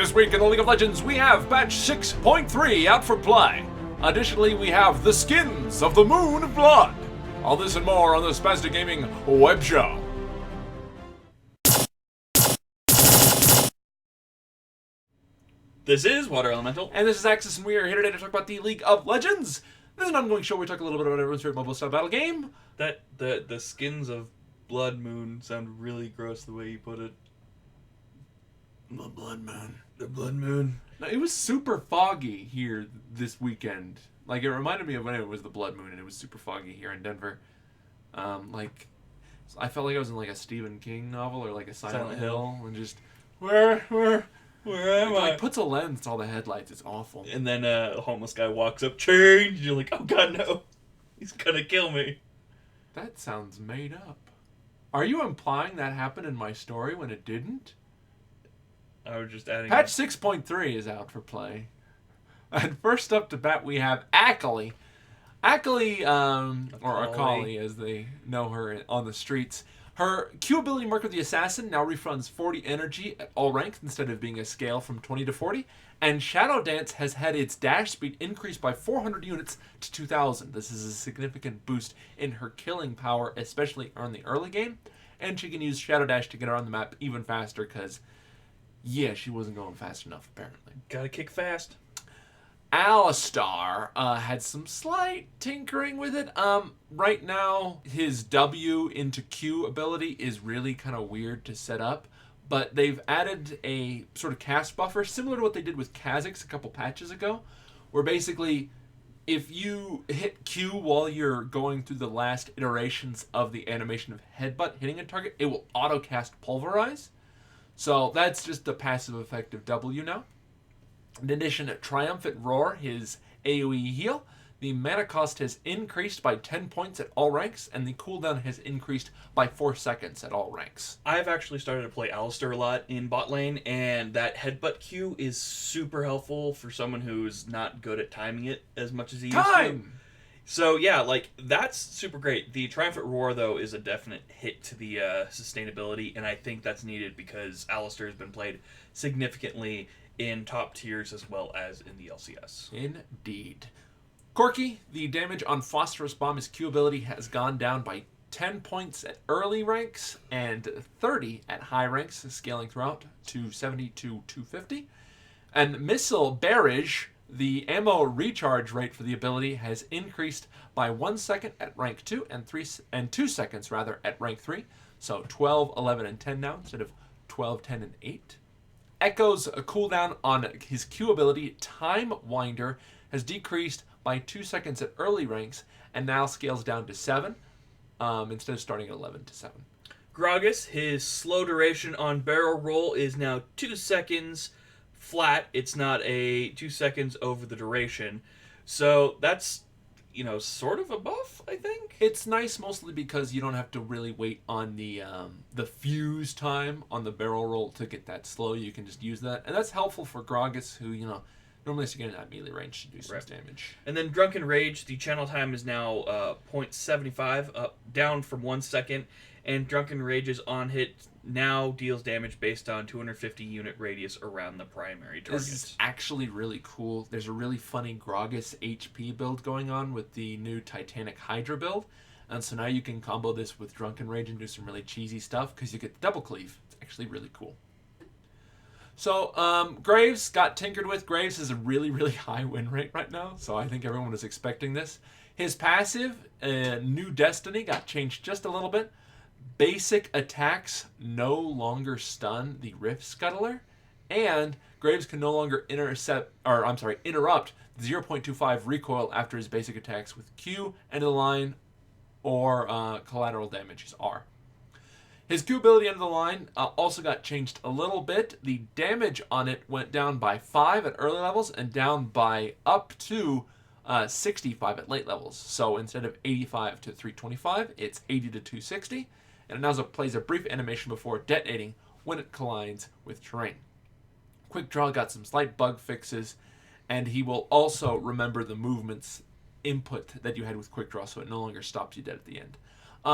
This week in the League of Legends, we have patch 6.3 out for play. Additionally, we have the skins of the Moon of Blood. All this and more on the Spastic Gaming Web Show. This is Water Elemental. And this is Axis, and we are here today to talk about the League of Legends. This is an ongoing show where we talk a little bit about everyone's favorite mobile style battle game. The skins of Bloodmoon sound really gross the way you put it. The Bloodmoon. The Bloodmoon. Now, it was super foggy here this weekend. Like, it reminded me of when it was the Bloodmoon, and it was super foggy here in Denver. I felt like I was in like a Stephen King novel or like a Silent Hill, and just where am I? Like puts a lens to all the headlights. It's awful. And then a homeless guy walks up, change. You're like, oh god, no, he's gonna kill me. That sounds made up. Are you implying that happened in my story when it didn't? I was just adding. Patch 6.3 is out for play. And first up to bat, we have Akali. Akali, or Akali as they know her on the streets. Her Q ability, Mark of the Assassin, now refunds 40 energy at all ranks instead of being a scale from 20 to 40. And Shadow Dance has had its dash speed increased by 400 units to 2,000. This is a significant boost in her killing power, especially in the early game. And she can use Shadow Dash to get around the map even faster because, yeah, she wasn't going fast enough, apparently. Gotta kick fast. Alistar had some slight tinkering with it. Right now, his W into Q ability is really kind of weird to set up, but they've added a sort of cast buffer, similar to what they did with Kha'Zix a couple patches ago, where basically, if you hit Q while you're going through the last iterations of the animation of Headbutt hitting a target, it will auto-cast Pulverize. So that's just the passive effect of W now. In addition, Triumphant Roar, his AoE heal, the mana cost has increased by 10 points at all ranks, and the cooldown has increased by 4 seconds at all ranks. I've actually started to play Alistar a lot in bot lane, and that headbutt Q is super helpful for someone who's not good at timing it as much as he used to. So yeah, like, that's super great. The Triumphant Roar, though, is a definite hit to the sustainability, and I think that's needed because Alistar has been played significantly in top tiers as well as in the LCS. Indeed. Corki, the damage on Phosphorus Bomb, his Q ability, has gone down by 10 points at early ranks and 30 at high ranks, scaling throughout to 70 to 250. And Missile Barrage, the ammo recharge rate for the ability, has increased by 1 second at rank 2 and 2 seconds at rank 3. So 12, 11, and 10 now instead of 12, 10, and 8. Echo's cooldown on his Q ability, Time Winder, has decreased by 2 seconds at early ranks and now scales down to 7 instead of starting at 11 to 7. Gragas, his slow duration on barrel roll is now 2 seconds flat. It's not a 2 seconds over the duration. So that's, sort of a buff, I think. It's nice mostly because you don't have to really wait on the fuse time on the barrel roll to get that slow. You can just use that. And that's helpful for Gragas, who, normally has to get in that melee range to do some damage. And then Drunken Rage, the channel time is now 0.75, down from 1 second. And Drunken Rage's on-hit now deals damage based on 250 unit radius around the primary target. This is actually really cool. There's a really funny Gragas HP build going on with the new Titanic Hydra build. And so now you can combo this with Drunken Rage and do some really cheesy stuff because you get the double cleave. It's actually really cool. So, Graves got tinkered with. Graves has a really, really high win rate right now, so I think everyone was expecting this. His passive, New Destiny, got changed just a little bit. Basic attacks no longer stun the Rift Scuttler, and Graves can no longer interrupt 0.25 recoil after his basic attacks with Q, end of the line, or collateral damage is R. His Q ability, end of the line, also got changed a little bit. The damage on it went down by 5 at early levels and down by up to 65 at late levels. So instead of 85 to 325, it's 80 to 260. And it now plays a brief animation before detonating when it collides with terrain. Quick Draw got some slight bug fixes, and he will also remember the movements input that you had with Quick Draw, so it no longer stops you dead at the end.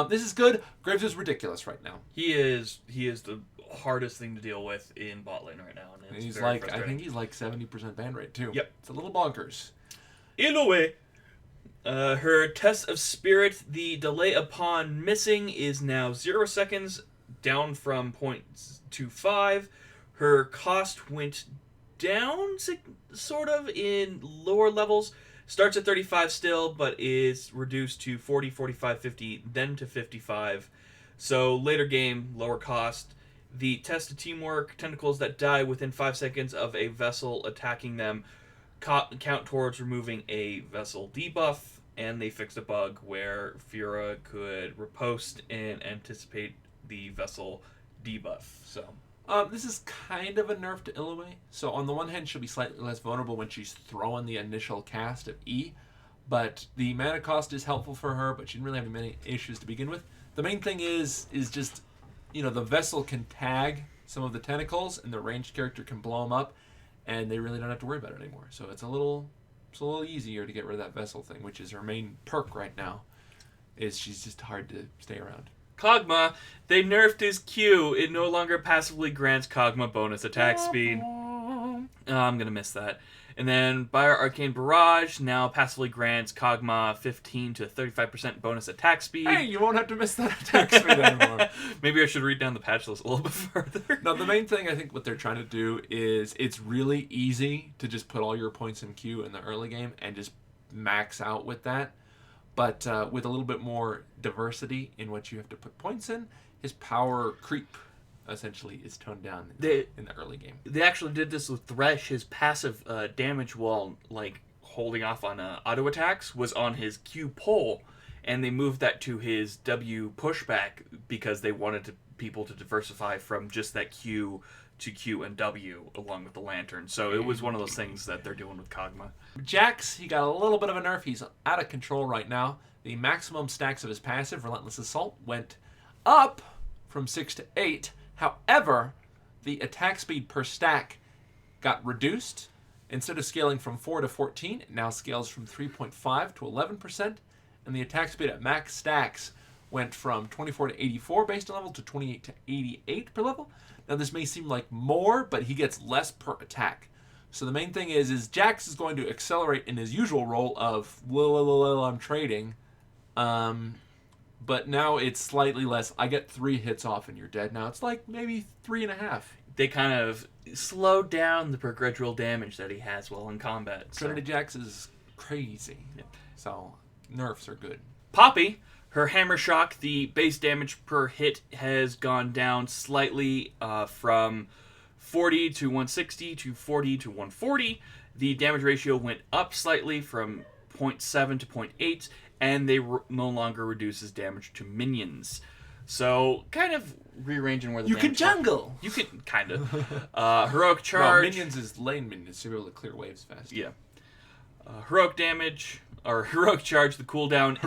This is good. Graves is ridiculous right now. He is the hardest thing to deal with in bot lane right now. And He's like, I think he's like 70% ban rate too. Yep. It's a little bonkers. Inoue. Her test of spirit, the delay upon missing is now 0 seconds, down from 0.25. Her cost went down, sort of, in lower levels. Starts at 35 still, but is reduced to 40, 45, 50, then to 55. So later game, lower cost. The test of teamwork, tentacles that die within 5 seconds of a vessel attacking them count towards removing a vessel debuff, and they fixed a bug where Fira could riposte and anticipate the vessel debuff. So this is kind of a nerf to Inoue. So on the one hand, she'll be slightly less vulnerable when she's throwing the initial cast of E, but the mana cost is helpful for her, but she didn't really have many issues to begin with. The main thing is just, the vessel can tag some of the tentacles, and the ranged character can blow them up, and they really don't have to worry about it anymore. So it's a little easier to get rid of that vessel thing, which is her main perk right now. She's just hard to stay around. Kog'Maw, they nerfed his Q. It no longer passively grants Kog'Maw bonus attack speed. Oh, I'm gonna miss that. And then Buyer Arcane Barrage now passively grants Kog'Maw 15 to 35% bonus attack speed. Hey, you won't have to miss that attack speed anymore. Maybe I should read down the patch list a little bit further. No, the main thing I think what they're trying to do is it's really easy to just put all your points in Q in the early game and just max out with that. But with a little bit more diversity in what you have to put points in, his power creep essentially is toned down in the early game. They actually did this with Thresh. His passive damage while holding off on auto attacks was on his Q pull, and they moved that to his W pushback because they wanted people to diversify from just that Q to Q and W along with the lantern. So it was one of those things that they're doing with Kog'Maw. Jax, he got a little bit of a nerf. He's out of control right now. The maximum stacks of his passive, Relentless Assault, went up from 6 to 8. However, the attack speed per stack got reduced. Instead of scaling from 4 to 14, it now scales from 3.5 to 11%. And the attack speed at max stacks went from 24 to 84 based on level to 28 to 88 per level. Now, this may seem like more, but he gets less per attack. So the main thing is Jax is going to accelerate in his usual role of, I'm trading. But now it's slightly less. I get 3 hits off and you're dead. Now it's like maybe 3.5. They kind of slowed down the progredial damage that he has while in combat. Trinity Jax is crazy. Yeah. So nerfs are good. Poppy, her Hammer Shock, the base damage per hit has gone down slightly from 40 to 160 to 40 to 140. The damage ratio went up slightly from 0.7 to 0.8, and they no longer reduces damage to minions. So, kind of rearranging where the You can jungle! You can, kind of. Heroic Charge. Well, minions is lane minions, so you're able to clear waves fast. Yeah. Heroic Damage, or Heroic Charge, the cooldown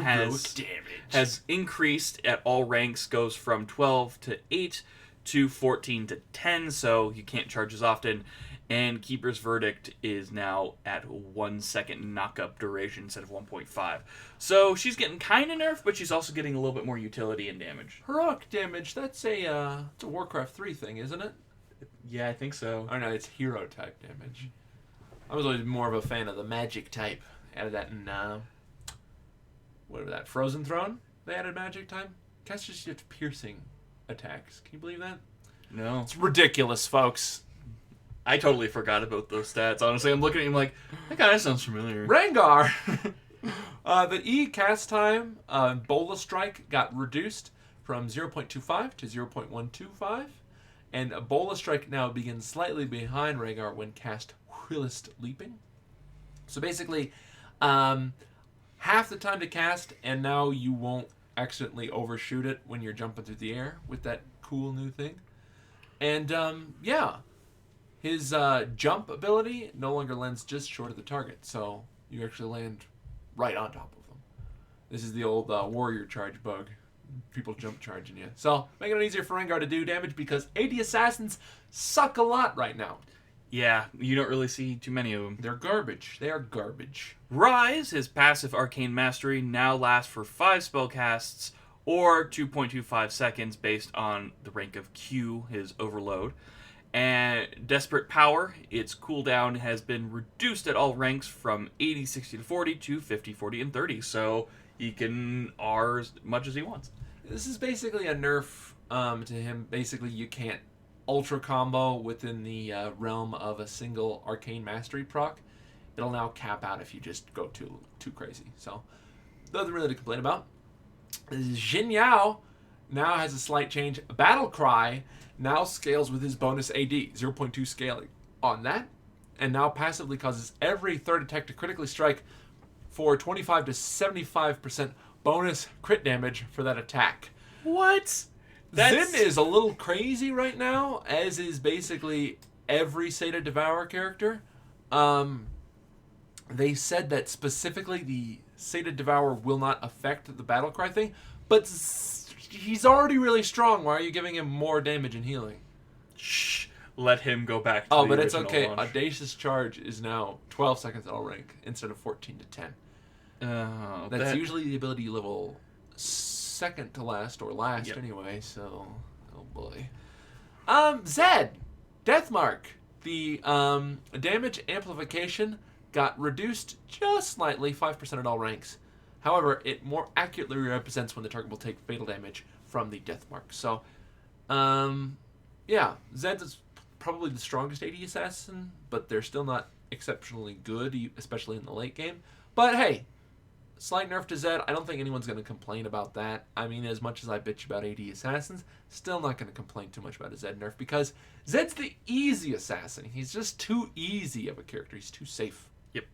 has increased at all ranks, goes from 12 to 8 to 14 to 10, so you can't charge as often. And Keeper's Verdict is now at 1 second knock-up duration instead of 1.5. So she's getting kind of nerfed, but she's also getting a little bit more utility and damage. Heroic damage, that's a Warcraft 3 thing, isn't it? Yeah, I think so. Oh no, it's hero type damage. I was always more of a fan of the magic type. Added that in, what was that, Frozen Throne? They added magic type. Casters just get piercing attacks. Can you believe that? No. It's ridiculous, folks. I totally forgot about those stats. Honestly, I'm looking at him like, that kind of sounds familiar. Rengar! The E cast time, Bola Strike, got reduced from 0.25 to 0.125. And Bola Strike now begins slightly behind Rengar when cast Whilst Leaping. So basically, half the time to cast, and now you won't accidentally overshoot it when you're jumping through the air with that cool new thing. And, yeah. His jump ability no longer lands just short of the target, so you actually land right on top of them. This is the old warrior charge bug. People jump charging you. So, making it easier for Rengar to do damage because AD Assassins suck a lot right now. Yeah, you don't really see too many of them. They're garbage. They are garbage. Rise, his passive Arcane Mastery, now lasts for 5 spellcasts or 2.25 seconds based on the rank of Q, his overload. And Desperate Power, its cooldown has been reduced at all ranks from 80, 60 to 40 to 50, 40, and 30. So he can R as much as he wants. This is basically a nerf to him. Basically, you can't ultra combo within the realm of a single Arcane Mastery proc. It'll now cap out if you just go too crazy. So, nothing really to complain about. Jin Yao now has a slight change. Battle Cry now scales with his bonus AD, 0.2 scaling on that, and now passively causes every third attack to critically strike for 25 to 75% bonus crit damage for that attack. What? Zin is a little crazy right now, as is basically every Sata Devourer character. They said that specifically the Sata Devourer will not affect the Battle Cry thing, but he's already really strong. Why are you giving him more damage and healing? Shh. Let him go back to the but it's okay. Launch. Audacious Charge is now 12 seconds at all rank instead of 14 to 10. That's usually the ability you level second to last or last anyway, so... Oh boy. Zed! Deathmark. The damage amplification got reduced just slightly, 5% at all ranks. However, it more accurately represents when the target will take fatal damage from the Deathmark. So, yeah, Zed is probably the strongest AD assassin, but they're still not exceptionally good, especially in the late game. But hey, slight nerf to Zed. I don't think anyone's going to complain about that. I mean, as much as I bitch about AD assassins, still not going to complain too much about a Zed nerf because Zed's the easy assassin. He's just too easy of a character. He's too safe. Yep.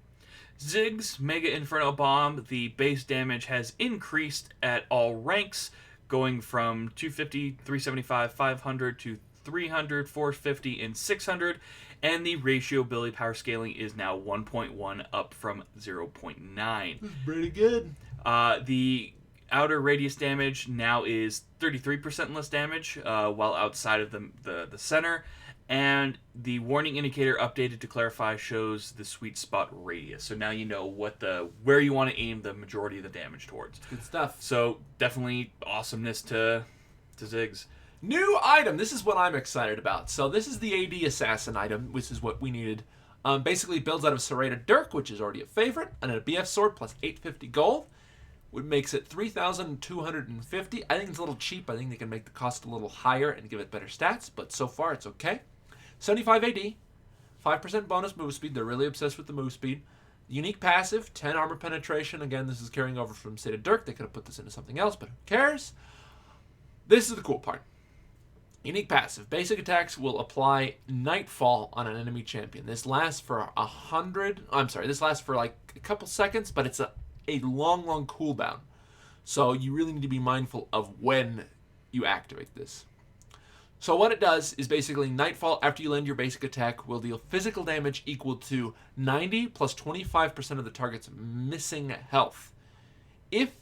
Zig's Mega Inferno Bomb, the base damage has increased at all ranks, going from 250, 375, 500 to 300, 450, and 600. And the ratio ability power scaling is now 1.1 up from 0.9. That's pretty good. The outer radius damage now is 33% less damage while outside of the center. And the warning indicator updated to clarify shows the sweet spot radius. So now you know where you want to aim the majority of the damage towards. Good stuff. So definitely awesomeness to Ziggs. New item. This is what I'm excited about. So this is the AD Assassin item, which is what we needed. Basically builds out of Serrated Dirk, which is already a favorite, and a BF Sword plus 850 gold, which makes it 3,250. I think it's a little cheap. I think they can make the cost a little higher and give it better stats, but so far it's okay. 75 AD, 5% bonus move speed. They're really obsessed with the move speed. Unique passive, 10 armor penetration. Again, this is carrying over from Serrated Dirk. They could have put this into something else, but who cares? This is the cool part. Unique passive. Basic attacks will apply Nightfall on an enemy champion. This lasts for this lasts for like a couple seconds, but it's a long cooldown. So you really need to be mindful of when you activate this. So what it does is basically Nightfall, after you land your basic attack, will deal physical damage equal to 90 plus 25% of the target's missing health. If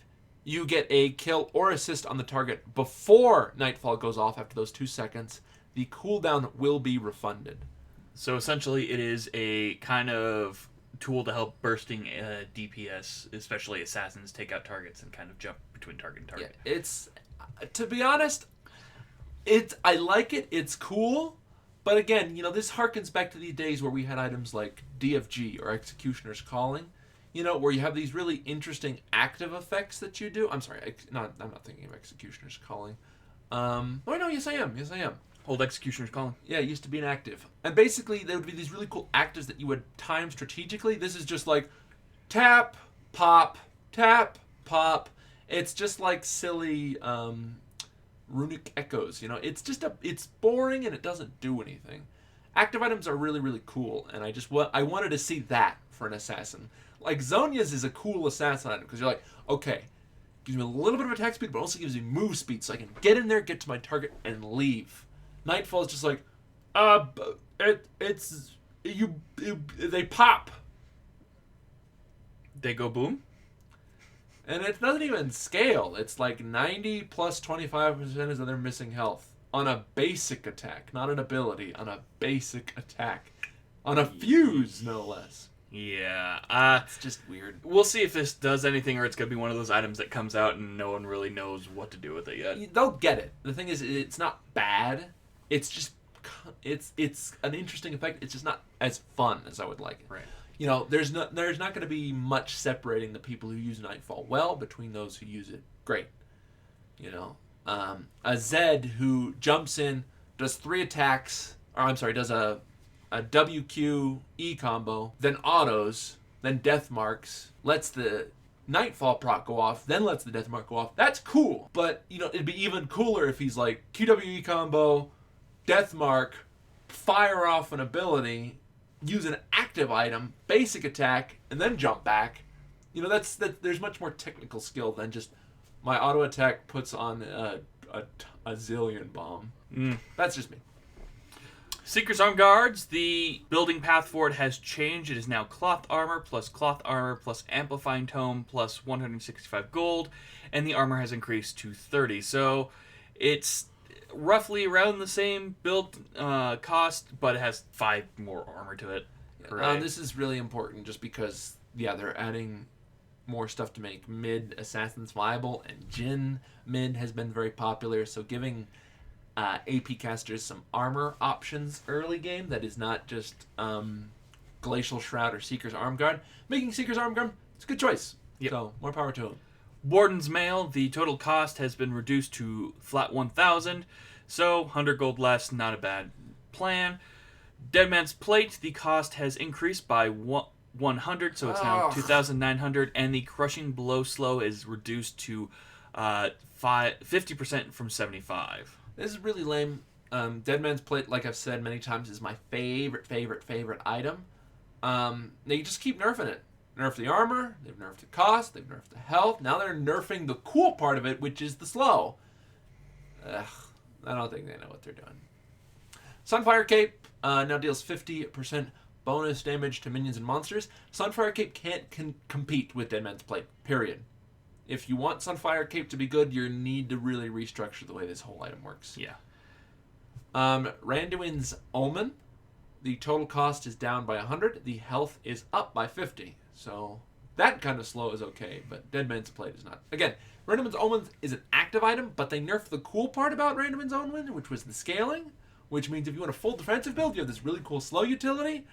you get a kill or assist on the target before Nightfall goes off after those 2 seconds, the cooldown will be refunded. So essentially it is a kind of tool to help bursting DPS, especially assassins, take out targets and kind of jump between target and target. Yeah, it's, to be honest, I like it, it's cool, but again, this harkens back to the days where we had items like DFG or Executioner's Calling, where you have these really interesting active effects that you do. I'm sorry, I'm not thinking of Executioner's Calling. Yes I am. Old Executioner's Calling. Yeah, it used to be an active. And basically, there would be these really cool actives that you would time strategically. This is just like tap, pop, tap, pop. It's just like silly runic echoes, It's boring and it doesn't do anything. Active items are really, really cool, and I wanted to see that for an assassin. Like, Zhonya's is a cool assassin item, because you're like, okay, gives me a little bit of attack speed, but also gives me move speed, so I can get in there, get to my target, and leave. Nightfall is just like, they pop. They go boom? And it doesn't even scale. It's like 90 plus 25% is of their missing health. On a basic attack, not an ability, on a basic attack. On a fuse, no less. Yeah. It's just weird. We'll see if this does anything, or it's going to be one of those items that comes out and no one really knows what to do with it yet. They'll get it. The thing is, it's not bad. It's just it's an interesting effect. It's just not as fun as I would like it. Right. You know, there's not going to be much separating the people who use Nightfall well between those who use it great. You know, a Zed who jumps in, does 3 attacks, or I'm sorry, does a WQ E combo, then autos, then death marks, lets the Nightfall proc go off, then lets the death mark go off. That's cool. But, you know, it'd be even cooler if he's like QWE combo, death mark, fire off an ability, use an active item, basic attack, and then jump back. You know, there's much more technical skill than just my auto attack puts on a zillion bomb. That's just me. Seeker's Arm Guards, the building path for it has changed. It is now cloth armor plus amplifying tome plus 165 gold, and the armor has increased to 30. So it's roughly around the same build cost, but it has 5 more armor to it. This is really important just because, they're adding more stuff to make mid assassins viable, and Jin mid has been very popular, so giving AP casters some armor options early game that is not just Glacial Shroud or Seeker's Arm Guard. Making Seeker's Arm Guard, it's a good choice. Yep. So, more power to him. Warden's Mail, the total cost has been reduced to flat 1,000, so 100 gold less, not a bad plan. Deadman's Plate, the cost has increased by 100, so it's now 2,900, and the Crushing Blow Slow is reduced to 50% from 75. This is really lame. Deadman's Plate, like I've said many times, is my favorite item. They just keep nerfing it. Nerf the armor, they've nerfed the cost, they've nerfed the health. Now they're nerfing the cool part of it, which is the slow. I don't think they know what they're doing. Sunfire Cape now deals 50% bonus damage to minions and monsters. Sunfire Cape can't compete with Deadman's Plate, period. If you want Sunfire Cape to be good, you need to really restructure the way this whole item works. Yeah. Randuin's Omen. The total cost is down by 100. The health is up by 50. So that kind of slow is okay, but Deadman's Plate is not. Again, Randuin's Omen is an active item, but they nerfed the cool part about Randuin's Omen, which was the scaling, which means if you want a full defensive build, you have this really cool slow utility.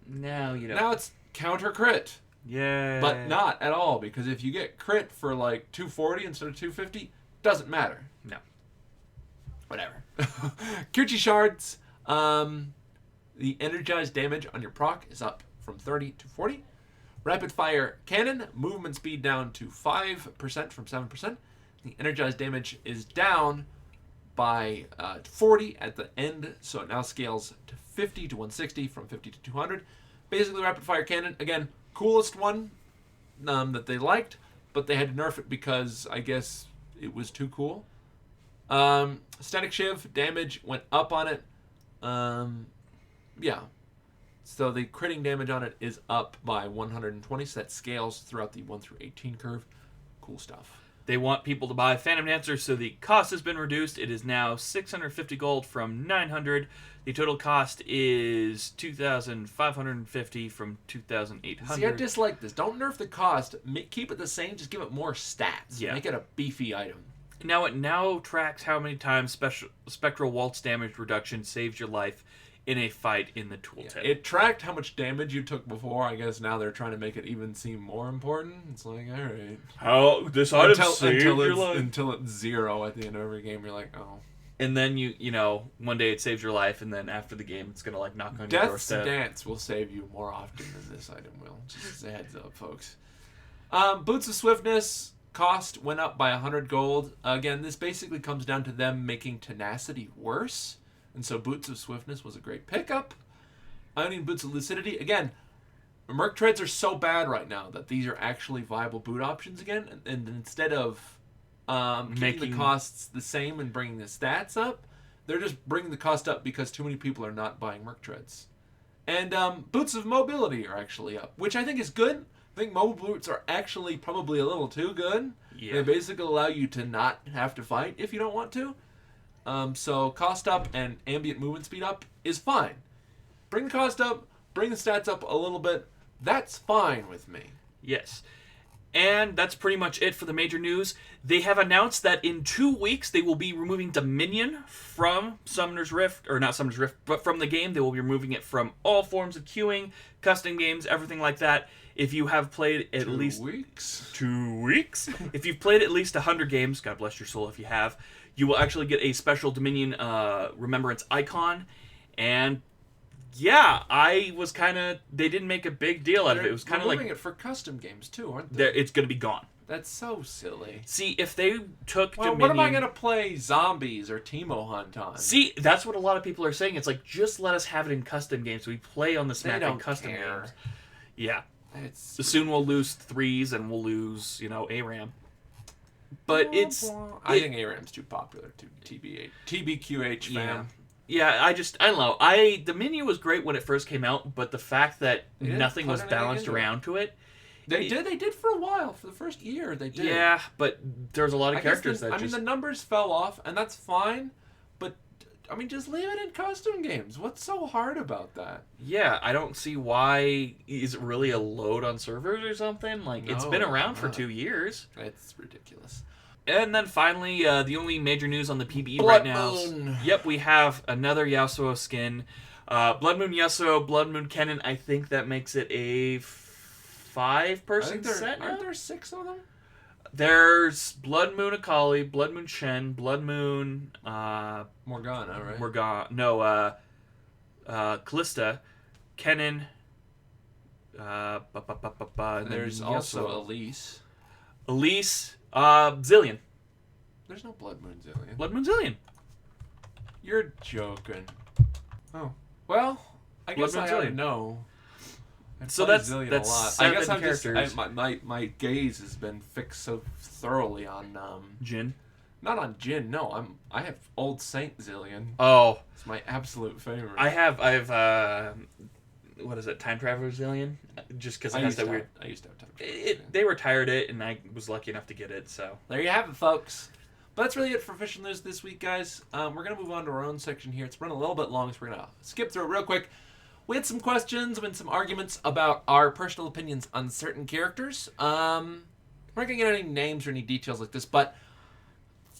Now you know. Now it's counter crit. Yeah. But not at all, because if you get crit for like 240 instead of 250, doesn't matter. No. Whatever. Kirchi Shards. The energized damage on your proc is up from 30 to 40. Rapid Fire Cannon, movement speed down to 5% from 7%. The energized damage is down by 40 at the end, so it now scales to 50 to 160 from 50 to 200. Basically, Rapid Fire Cannon, again, coolest one that they liked, but they had to nerf it because I guess it was too cool. Static Shiv, damage went up on it. Yeah. So the critting damage on it is up by 120, so that scales throughout the 1 through 18 curve. Cool stuff. They want people to buy Phantom Dancer, so the cost has been reduced. It is now 650 gold from 900. The total cost is 2,550 from 2,800. See, I dislike this. Don't nerf the cost. Keep it the same. Just give it more stats. Yeah. Make it a beefy item. Now it now tracks how many times Spectral Waltz damage reduction saves your life in a fight in the tooltip. Yeah, it tracked how much damage you took before. I guess now they're trying to make it even seem more important. It's like, all right. How this item saved your life. Until it's 0 at the end of every game, you're like, oh. And then you know, one day it saves your life, and then after the game, it's gonna like knock on your Death's doorstep. Dance will save you more often than this item will. Just a heads up, folks. Boots of Swiftness cost went up by 100 gold. Again, this basically comes down to them making tenacity worse. And so Boots of Swiftness was a great pickup. Ionian Boots of Lucidity. Again, Merc Treads are so bad right now that these are actually viable boot options again. And instead of keeping the costs the same and bringing the stats up, they're just bringing the cost up because too many people are not buying Merc Treads. And Boots of Mobility are actually up, which I think is good. I think mobile boots are actually probably a little too good. Yeah. They basically allow you to not have to fight if you don't want to. So cost up and ambient movement speed up is fine. Bring the cost up, bring the stats up a little bit, that's fine with me. Yes. And that's pretty much it for the major news. They have announced that in 2 weeks they will be removing Dominion from Summoner's Rift, or not Summoner's Rift, but from the game. They will be removing it from all forms of queuing, custom games, everything like that. If you have played at least 2 weeks, if you've played at least 100 games, God bless your soul if you have, you will actually get a special Dominion remembrance icon. And yeah, I was kind of... They didn't make a big deal out of it. It was kind of like... They're doing it for custom games, too, aren't they? It's going to be gone. That's so silly. See, if they took Dominion... what am I going to play Zombies or Teemo Hunt on? See, that's what a lot of people are saying. It's like, just let us have it in custom games. We play on the SmackDown custom games. Yeah. Soon we'll lose threes and we'll lose, ARAM. But I think ARAM's too popular, too. TBQH fam. Yeah, I don't know. Dominion was great when it first came out, but the fact that nothing was balanced around to it. They did for a while. For the first year, they did. Yeah, but there's a lot of characters that the numbers fell off, and that's fine, but, just leave it in custom games. What's so hard about that? Yeah, I don't see why. Is it really a load on servers or something? It's been around for 2 years. It's ridiculous. And then finally, the only major news on the PBE right now. Yep, we have another Yasuo skin. Bloodmoon Yasuo, Bloodmoon Kennen. I think that makes it a 5-person set now? Aren't there 6 of them? There's Bloodmoon Akali, Bloodmoon Shen, Bloodmoon... Morgana, right? Callista, Kennen... and there's also Elise. Zillion. There's no Bloodmoon Zillion. Bloodmoon Zillion. You're joking. Oh. Well, I guess I ought to know. So that's Zillion that's a lot. 7 I guess characters. My gaze has been fixed so thoroughly on Jhin. Not on Jhin. No, I have Old Saint Zillion. Oh, it's my absolute favorite. I have what is it? Time Traveler Zillion. Just because it has that weird. I used to have Time Traveler. They retired it, and I was lucky enough to get it. So there you have it, folks. But that's really it for official news this week, guys. We're going to move on to our own section here. It's running a little bit long, so we're going to skip through it real quick. We had some questions, we had some arguments about our personal opinions on certain characters. We're not going to get any names or any details like this, but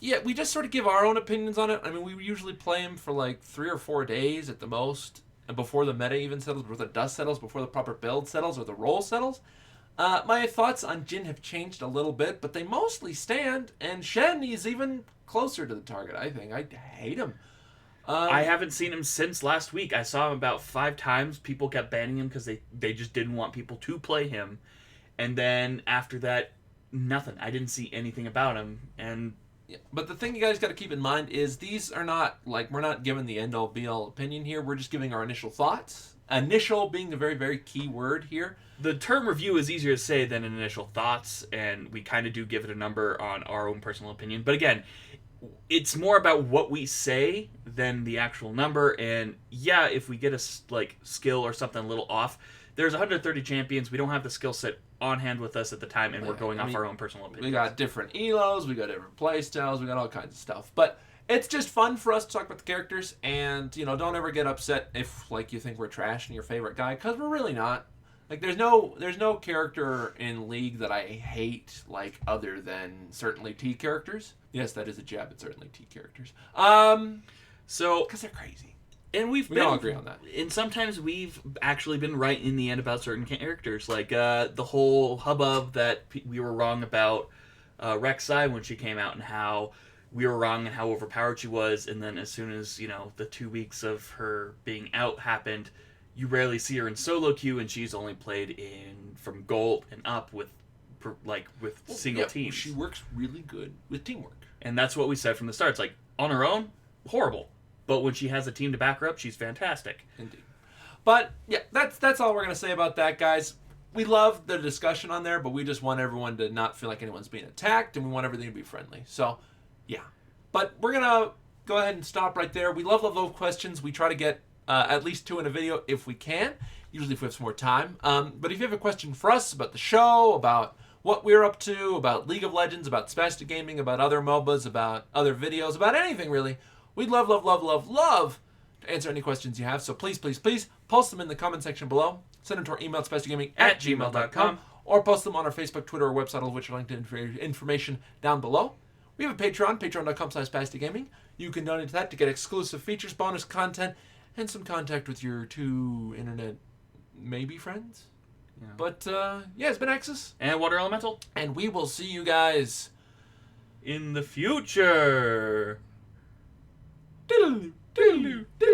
yeah, we just sort of give our own opinions on it. We usually play them for like 3 or 4 days at the most, and before the meta even settles, before the dust settles, before the proper build settles, or the role settles. My thoughts on Jhin have changed a little bit, but they mostly stand, and Shen is even closer to the target, I think. I hate him. I haven't seen him since last week. I saw him about 5 times. People kept banning him because they just didn't want people to play him. And then after that, nothing. I didn't see anything about him. And yeah, but the thing you guys got to keep in mind is these are not, we're not giving the end-all be-all opinion here. We're just giving our initial thoughts. Initial being the very, very key word here. The term review is easier to say than initial thoughts, and we kind of do give it a number on our own personal opinion. But again, it's more about what we say than the actual number. And yeah, if we get a skill or something a little off, there's 130 champions. We don't have the skill set on hand with us at the time, and we're going off our own personal opinions. We got different elos, we got different play styles, we got all kinds of stuff. But it's just fun for us to talk about the characters, and don't ever get upset if you think we're trashing your favorite guy, because we're really not. There's no character in League that I hate other than certainly T characters. Yes, that is a jab at certainly T characters. So because they're crazy. And we all agree on that. And sometimes we've actually been right in the end about certain characters, the whole hubbub that we were wrong about Rek'Sai when she came out, and how we were wrong and how overpowered she was. And then as soon as the 2 weeks of her being out happened, you rarely see her in solo queue, and she's only played from gold and up with single teams. She works really good with teamwork, and that's what we said from the start. It's on her own, horrible. But when she has a team to back her up, she's fantastic. Indeed. But yeah, that's all we're gonna say about that, guys. We love the discussion on there, but we just want everyone to not feel like anyone's being attacked, and we want everything to be friendly. So, yeah. But we're gonna go ahead and stop right there. We love those questions. We try to get at least 2 in a video if we can. Usually if we have some more time. But if you have a question for us about the show, about what we're up to, about League of Legends, about Spastic Gaming, about other MOBAs, about other videos, about anything really, we'd love to answer any questions you have. So please, please, please post them in the comment section below. Send them to our email, spastigaming@gmail.com, or post them on our Facebook, Twitter, or website, all of which are linked in for information down below. We have a Patreon, patreon.com/spastigaming. You can donate to that to get exclusive features, bonus content, and some contact with your 2 internet maybe friends. Yeah. But, yeah, it's been Axis. And Water Elemental. And we will see you guys in the future. Doodaloo, doodaloo, doodaloo.